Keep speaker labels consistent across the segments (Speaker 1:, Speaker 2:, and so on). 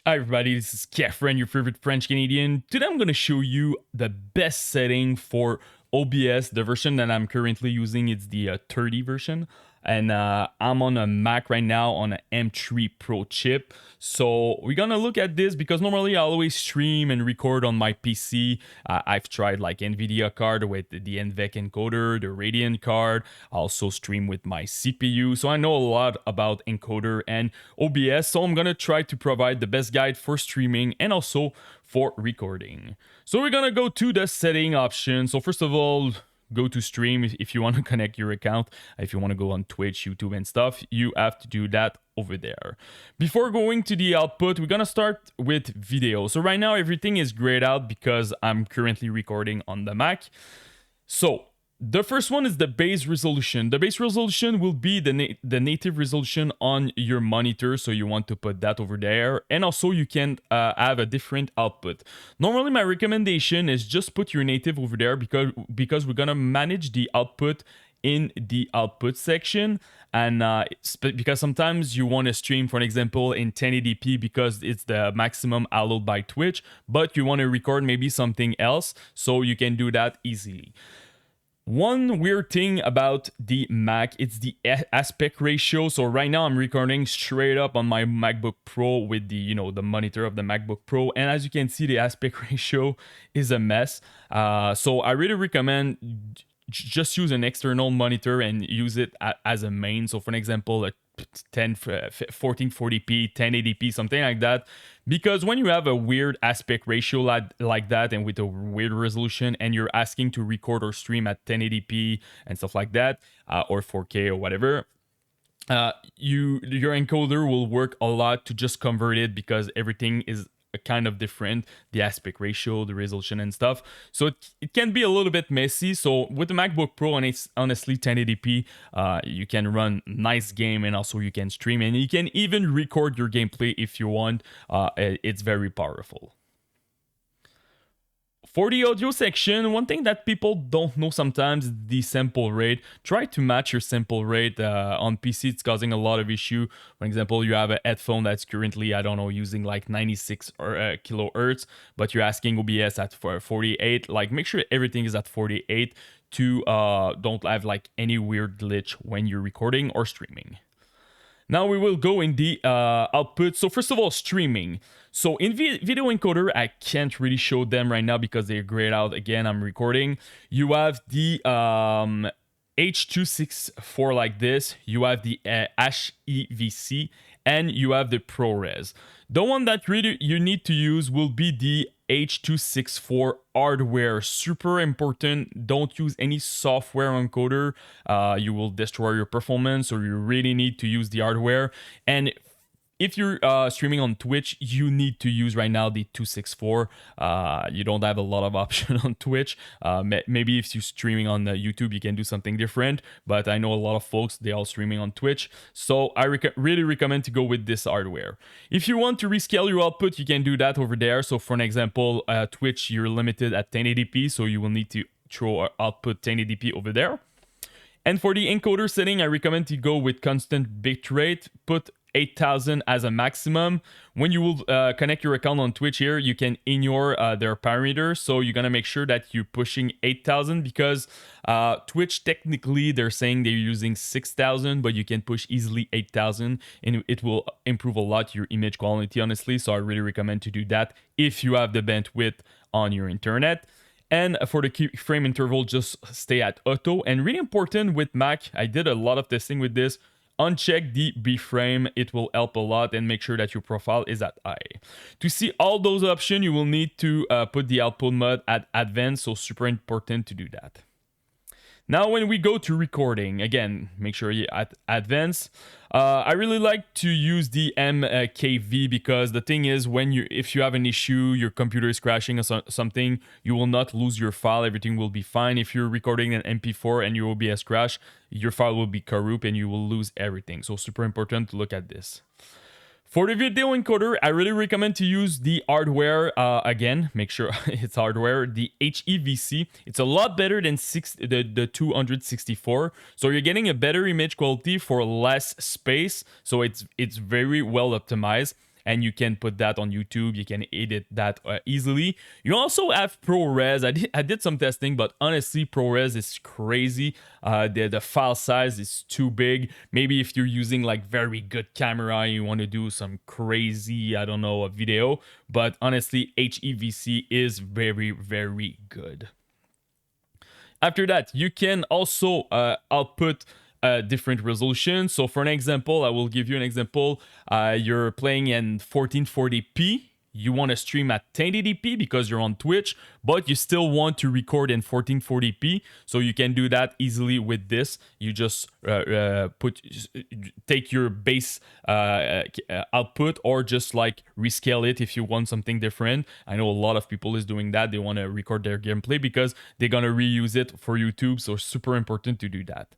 Speaker 1: Hi everybody, this is Kefren, your favorite French Canadian. Today I'm going to show you the best setting for OBS. The version that I'm currently using is the 30 version. And I'm on a Mac right now on an M3 Pro chip. So we're going to look at this because normally I always stream and record on my PC. I've tried like NVIDIA card with the NVEC encoder, the Radeon card. I also stream with my CPU. So I know a lot about encoder and OBS. So I'm going to try to provide the best guide for streaming and also for recording. So we're going to go to the setting option. So first of all, go to stream if you want to connect your account. If you want to go on Twitch, YouTube and stuff, you have to do that over there. Before going to the output, we're gonna start with video. So right now everything is grayed out because I'm currently recording on the Mac. So the first one is the base resolution. The base resolution will be the native resolution on your monitor, so you want to put that over there. And also you can have a different output. Normally my recommendation is just put your native over there because we're gonna manage the output in the output section, and because sometimes you want to stream, for example, in 1080p because it's the maximum allowed by Twitch, but you want to record maybe something else, so you can do that easily. One weird thing about the Mac, it's the aspect ratio. So right now I'm recording straight up on my MacBook Pro with the monitor of the MacBook Pro, and as you can see, the aspect ratio is a mess. So I really recommend just use an external monitor and use it as a main. So for example, a 1440p, 1080p, something like that. Because when you have a weird aspect ratio like that and with a weird resolution and you're asking to record or stream at 1080p and stuff like that, or 4K or whatever, your encoder will work a lot to just convert it because everything is kind of different, the aspect ratio, the resolution and stuff. So it can be a little bit messy. So with the MacBook Pro, and it's honestly 1080p, you can run nice game and also you can stream and you can even record your gameplay if you want. It's very powerful. For the audio section, one thing that people don't know sometimes is the sample rate. Try to match your sample rate. On PC, it's causing a lot of issue. For example, you have a headphone that's currently, I don't know, using like 96 kilohertz, but you're asking OBS at 48. Like, make sure everything is at 48 to don't have like any weird glitch when you're recording or streaming. Now we will go in the output. So first of all, streaming. So in video encoder, I can't really show them right now because they're grayed out. Again, I'm recording. You have the H.264 like this. You have the HEVC, and you have the ProRes. The one that really you need to use will be the H.264 hardware. Super important. Don't use any software encoder. You will destroy your performance, or you really need to use the hardware. And if you're streaming on Twitch, you need to use right now the 264. You don't have a lot of options on Twitch. Maybe if you're streaming on YouTube, you can do something different. But I know a lot of folks, they're all streaming on Twitch. So I really recommend to go with this hardware. If you want to rescale your output, you can do that over there. So for an example, Twitch, you're limited at 1080p. So you will need to throw output 1080p over there. And for the encoder setting, I recommend to go with constant bitrate. Put 8,000 as a maximum. When you will connect your account on Twitch here, you can ignore their parameters. So you're gonna make sure that you're pushing 8,000 because Twitch, technically they're saying they're using 6,000, but you can push easily 8,000 and it will improve a lot your image quality, honestly. So I really recommend to do that if you have the bandwidth on your internet. And for the frame interval, just stay at auto. And really important with Mac, I did a lot of testing with this. Uncheck the B-frame, it will help a lot, and make sure that your profile is at high. To see all those options, you will need to put the output mode at advanced, so super important to do that. Now when we go to recording, again, make sure you're at advanced. I really like to use the MKV because the thing is, if you have an issue, your computer is crashing or something, you will not lose your file. Everything will be fine. If you're recording an MP4 and your OBS crash, your file will be corrupt and you will lose everything. So super important to look at this. For the video encoder, I really recommend to use the hardware. Again, make sure it's hardware, the HEVC. It's a lot better than the 264. So you're getting a better image quality for less space. So it's very well optimized. and you can put that on YouTube. You can edit that easily. You also have ProRes. I did some testing, but honestly, ProRes is crazy. The file size is too big. Maybe if you're using like very good camera, you want to do some crazy, I don't know, a video. But honestly, HEVC is very, very good. After that, you can also output different resolutions. So for an example, I will give you an example. You're playing in 1440p. You want to stream at 1080p because you're on Twitch, but you still want to record in 1440p. So you can do that easily with this. You just take your base output, or just like rescale it if you want something different. I know a lot of people is doing that. They want to record their gameplay because they're gonna reuse it for YouTube. So super important to do that.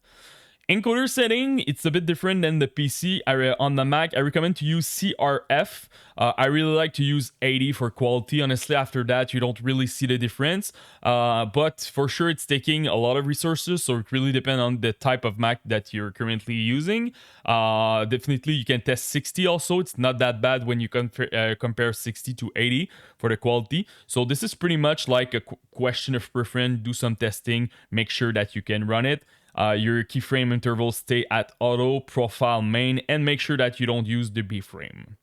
Speaker 1: Encoder setting, it's a bit different than the PC. On the Mac, I recommend to use CRF. I really like to use 80 for quality. Honestly, after that, you don't really see the difference. But for sure, it's taking a lot of resources, so it really depends on the type of Mac that you're currently using. Definitely, you can test 60 also. It's not that bad when you compare 60 to 80 for the quality. So this is pretty much like a question of preference. Do some testing, make sure that you can run it. Your keyframe intervals stay at auto, profile main, and make sure that you don't use the B-frame.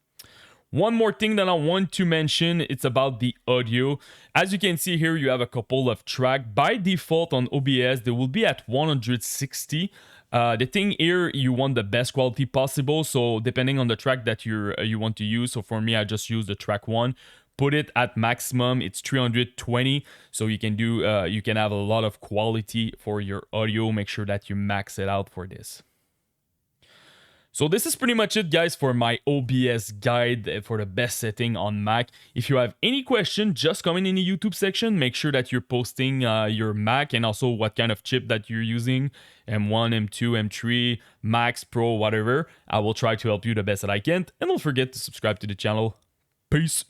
Speaker 1: One more thing that I want to mention, it's about the audio. As you can see here, you have a couple of tracks. By default on OBS, they will be at 160. The thing here, you want the best quality possible, so depending on the track that you want to use. So for me, I just use the track 1. Put it at maximum, it's 320, so you can have a lot of quality for your audio. Make sure that you max it out for this. So this is pretty much it, guys, for my OBS guide for the best setting on Mac. If you have any question, just comment in the YouTube section. Make sure that you're posting your Mac and also what kind of chip that you're using, M1, M2, M3, Max, Pro, whatever. I will try to help you the best that I can. And don't forget to subscribe to the channel. Peace.